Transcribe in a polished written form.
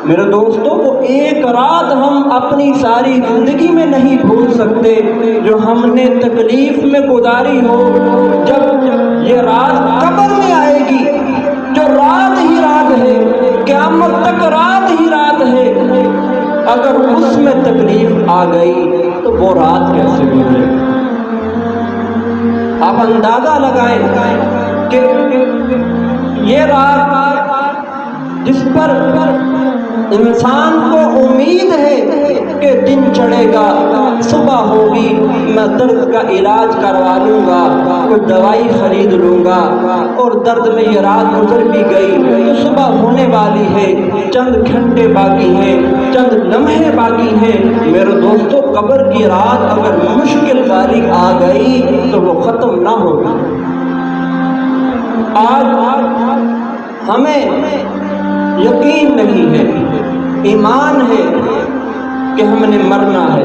میرے دوستوں، وہ ایک رات ہم اپنی ساری زندگی میں نہیں بھول سکتے جو ہم نے تکلیف میں گزاری ہو۔ جب یہ رات قبر میں آئے گی، جو رات ہی رات ہے، قیامت تک رات ہی رات ہے، اگر اس میں تکلیف آ گئی تو وہ رات کیسے گزرے؟ آپ اندازہ لگائیں کہ یہ رات جس پر انسان کو امید ہے کہ دن چڑھے گا، صبح ہوگی، میں درد کا علاج کروا لوں گا، کوئی دوائی خرید لوں گا، اور درد میں یہ رات گزر بھی گئی تو صبح ہونے والی ہے، چند گھنٹے باقی ہیں، چند لمحے باقی ہیں۔ میرے دوستو، قبر کی رات اگر مشکل والی آ گئی تو وہ ختم نہ ہوگی۔ آج ہمیں یقین نہیں ہے، ایمان ہے کہ ہم نے مرنا ہے،